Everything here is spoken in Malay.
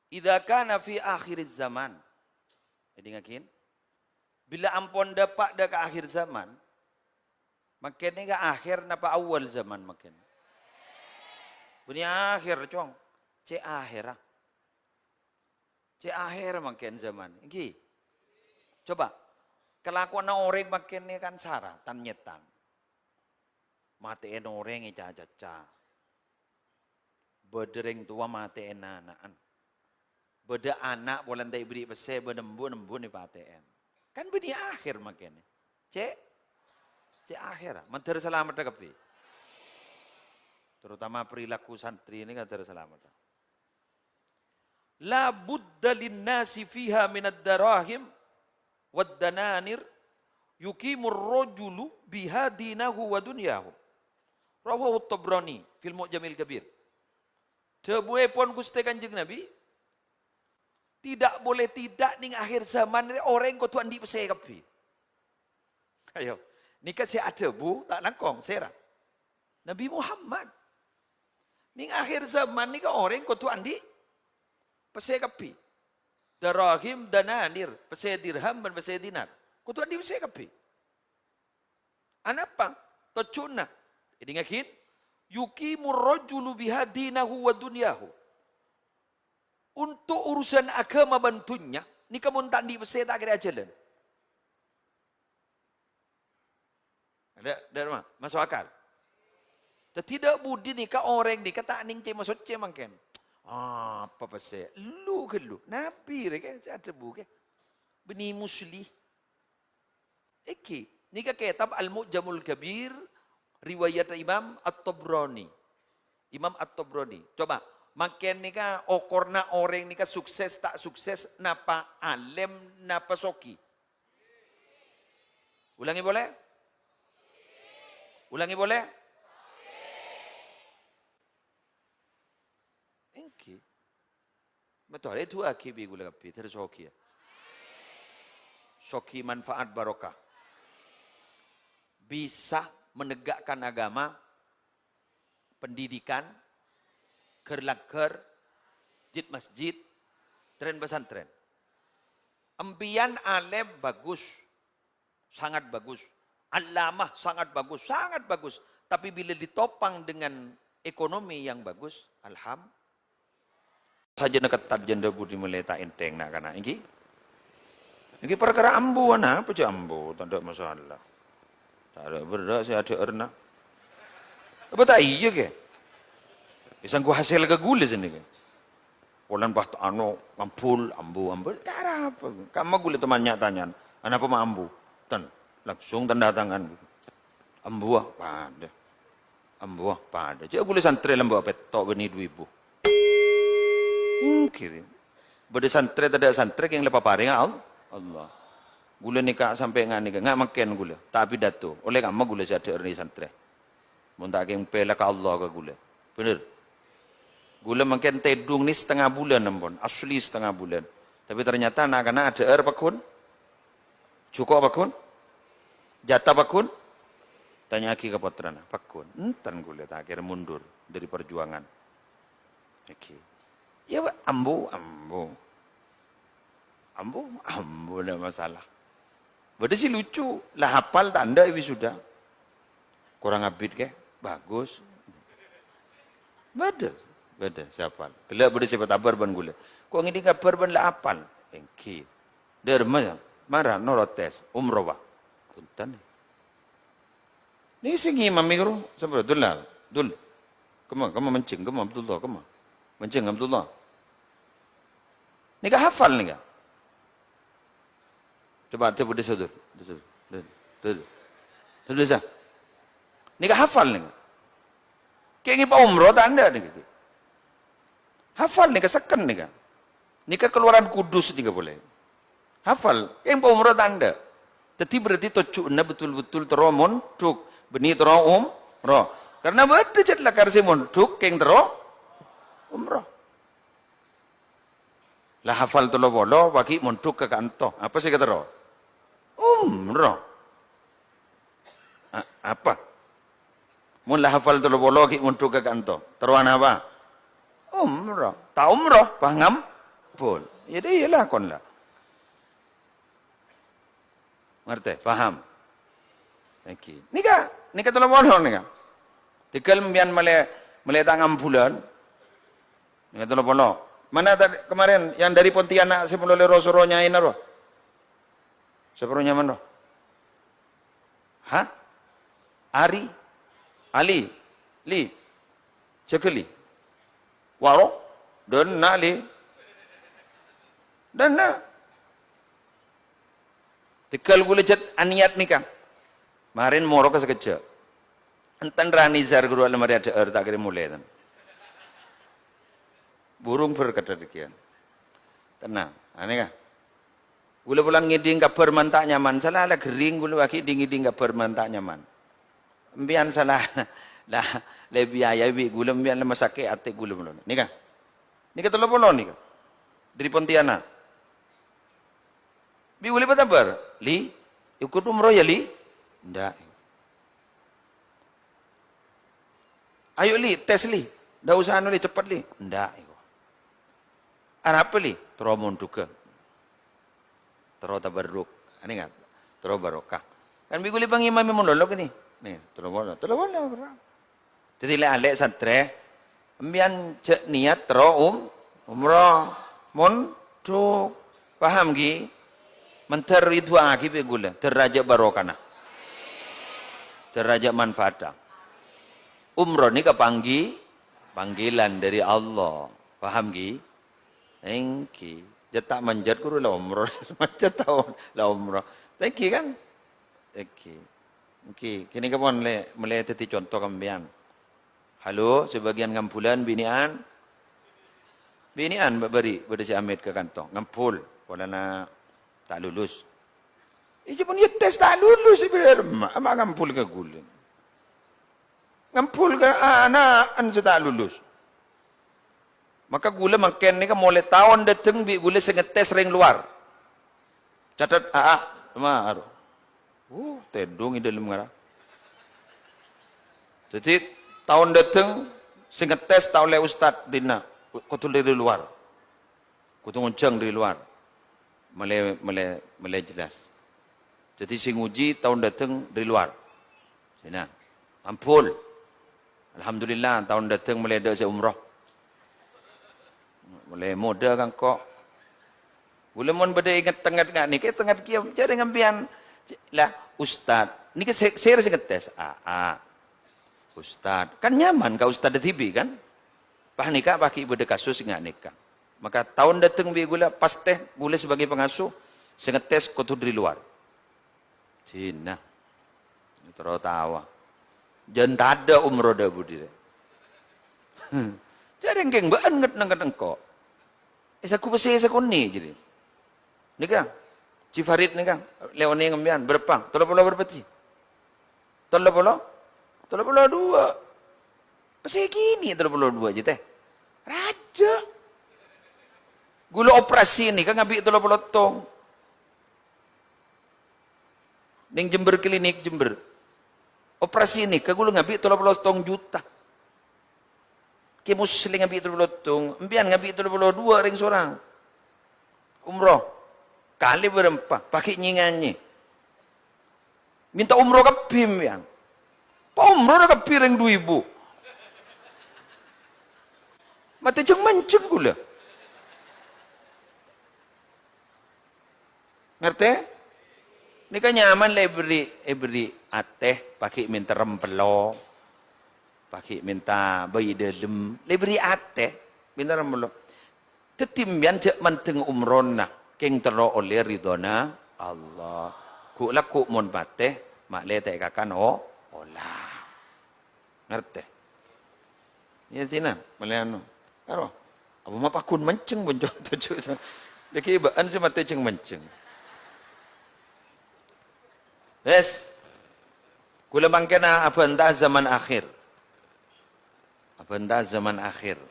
idza kana fi akhir zaman. Jadi ngakin, bila ampun dapat dah ke akhir zaman, makin ni ke akhir napa awal zaman makin. Bunyi akhir cong, cek akhir ah. Cek akhir makin zaman. Iki. Coba, kelakuan orang makin ni kan sara, tan nyetan. Matiin orang caca-caca. Berdering tua matiin anak-anak. Beda anak boleh tak beri pese, bernembu-nembu ni paten. Kan beri akhir makin. Cek akhir. Menteri selamat kepi. Terutama perilaku santri ini kan terselamat. La budda linnasi fiha minad darahim wad dananir yukimur rajulu biha dinahu wa dunyahu. Rawahu Tabrani fil Mu'jamil Kabir. Tebuai pun Gusti Kanjeng Nabi tidak boleh tidak ning akhir zaman orang ko tuan di pese kapi. Ayo, ni kasih ada bu tak langkong serah. Nabi Muhammad ning akhir zaman ni ka orang ko tuan di pese kapi. Darahim dananir, pese dirham dan pese dinar. Ko tuan di pese kapi. Anapa? Tocuna. Jadi ngakin yukimur rajulu biha dinahu wa dunyahu. Untuk urusan agama bantunya, ni kamu tak di pese tak kira jalan. Ada mana? Masuk akal. Tidak budi ni ka orang ni kata ning ce masuk ce mangken. Apa pese? Lu ke lu? Nabi rek ada bu ke? Beni musli. Eki, ni ka kitab Al-Mu'jamul Kabir riwayat Imam At-Tabrani. Imam At-Tabrani. Coba makin ni ka okorna orang ni ka sukses tak sukses napa alim napa soki. Ulangi boleh? Ulangi boleh? Engki. Betul itu akibi gula kapi ter soki. Soki manfaat barokah. Bisa menegakkan agama, pendidikan, kerlaker, jid masjid, tren pesantren. Empian alim bagus, sangat bagus. Alamah sangat bagus, sangat bagus. Tapi bila ditopang dengan ekonomi yang bagus, alhamdulillah. Saja nak ketat janda budi meleta enteng nak kana. Ini perkara ambu ana, apa je ambu, tak ada masalah. Tak ada berat, saya ada erna. Apa tak iya ke? Isang ku hasil ke gula sini ke. Polan bah ano ampul ambu tak ada apa. Kamu gula temannya tanya, apa mah ambu? Tan langsung tanda tangan. Ambu apa ada? Ambu apa ada? Jadi gula santri lembu apa? Tok beni 2000. Kiri. Bade santri tidak santri yang lepas paring Allah. Gula nikah sampai ngani ngak makan gula. Tapi datu. Oleh kamu gula saya ada erni santri. Muntak yang pelak Allah ke gula. Benar. Gula makin tedung ni setengah bulan nampun, asli setengah bulan. Tapi ternyata anak-anak ada pakun, cukup pakun, jatah pakun. Tanya lagi ke putrana, pakun. Entan gula tak kira mundur dari perjuangan. Oke. Ya ambu ada masalah. Berarti sih lucu, lah hafal tanda ini sudah. Kurang abid ke? Bagus. Beda siapa? Kelak beri siapa tabar ban gula. Kau ngini kabar ban lah apal. Engki. Derma marah norotes umroh bah. Punten. Ni singi mami guru. Siapa? Dul. Kamu mencing. Kamu Abdullah. Kamu mencing Abdullah. Ni kah hafal ni kah? Coba tu budi sudur. Sudur sah. Ni kah hafal ni? Kaya ngi pa umroh tak anda ni. Hafal ni kesekan ni kan. Ni keluaran kudus ni boleh. Hafal. Yang pa umroh tak anda. Tapi berarti tocukna betul-betul teromon truk benih terom roh. Karena betul jet lah karsi montuk keng tero umroh. Lah hafal tu lo bolo bagi montuk ke kanto. Apa sih kata roh? Umroh. Apa? Mun lah hafal tu lo bolo bagi montuk ke kanto. Teruan apa? Umroh. Tak umroh, paham? Pol. Ya dia iyalah kon lah. Ngerti? Paham? Okey. Nika tolong bono nika. Tikal mbian male tangan bulan. Nika tolong bono. Mana tadi kemarin yang dari Pontianak sebelum le Rosoronya ini roh. Seperonya mana? Hah? Ali, Li, Cekeli, Waro, dan Nali, dan na. Tikal gula cat aniat nikah. Marin moro ka sekejap. Entan rani zar guru alamari ada tak kira mulai tan. Burung berkata demikian. Tenang, aneh kah? Gula pulang ngiding kabar mantak nyaman, salah lah gering gula waki ngiding kabar mantak nyaman. Mbian salah lah lebih ayah bi gula mbian lama sakit atik gula belum. Nikah telur polon nikah dari Pontianak. Bi gula apa kabar? Li, ikut umroh ya li? Ndak. Ayo li, tes li. Ndak usah anu li, cepat li. Ndak. Apa li? Teromon juga. Terus tabarruk. Ini enggak? Terus barokah. Kan bi gula bang imam monolog ni. Nih, terus bola. Jadi le alek satre ambian cek niat terus umrah mon tu paham gi? Mentar itu aki be gula, terraja barokana. Terraja manfaat. Umrah ni panggilan dari Allah. Paham gi? Engki. Jetak manjat guru lah umrah. Manjat tahun lah umrah. Engki kan? Engki. Okey, kini kapan mulai tadi contoh kambian. Halo, sebagian ngampulan binian beri si Ahmed ke kantong. Ngampul, polana tak lulus. Ini pun dia tes tak lulus sebenarnya. Mak ngampul ke gula. Ngampul ke anak tak lulus. Maka gula makan ni kan mulai tahun datang bi gula senget tes ring luar. Catat aru. Tedung di dalam ngara. Jadi tahun datang singkat tes tahu le ustad dina kutul dari luar. Kutung uncang dari luar. Mele jelas. Jadi sing uji tahun datang dari luar. Sina. Ampul. Alhamdulillah tahun datang mele dak umrah. Mele moda kan kok. Boleh mon beda ingat tengah ni ke tengah kiam jadi ngambian lah ustad ni ke saya tes ustad kan nyaman ka ustad TV kan pah nikah pakai beda kasus ingat nikah maka tahun datang bi gula pas teh gula sebagai pengasuh saya tes kotor dari luar Cina terus tawa jangan tak ada umroh dah budi jadi engkeng banget nangkat engkau aku pasti aku ni jadi nikah Cifarid ni kan, Leone ngambian berapa? 30 berapa ti? 30? 32. Pasal gini 32 je teh. Raja. Gula operasi ni kan ngambil 30 tong. Ning Jember klinik Jember. Operasi ni kan gula ngambil 30 tong juta. Ke muslim ngambil 30 tong, ambian ngambil 32 ring seorang. Umroh. Kali berempat, pakai nyingannya. Minta umroh ke PIM yang. Pak umroh ke piring 2.000. Mati jeng mancung gula. Ngerti? Ini kan nyaman lah beri ateh, pakai minta rempelo, pakai minta bayi dalam, beri ateh, minta rempelo. Tetimbian cek manteng umroh nah. Keng tero oleh ridona Allah. Ku laku mon pateh mak le tak kakan olah. Ngerti? Ya tina meliano. Karo. Apa mah pakun menceng boncong tujuh. Deki baan si mate ceng menceng. Yes. Kula bangkena apa entah zaman akhir. Apa entah zaman akhir.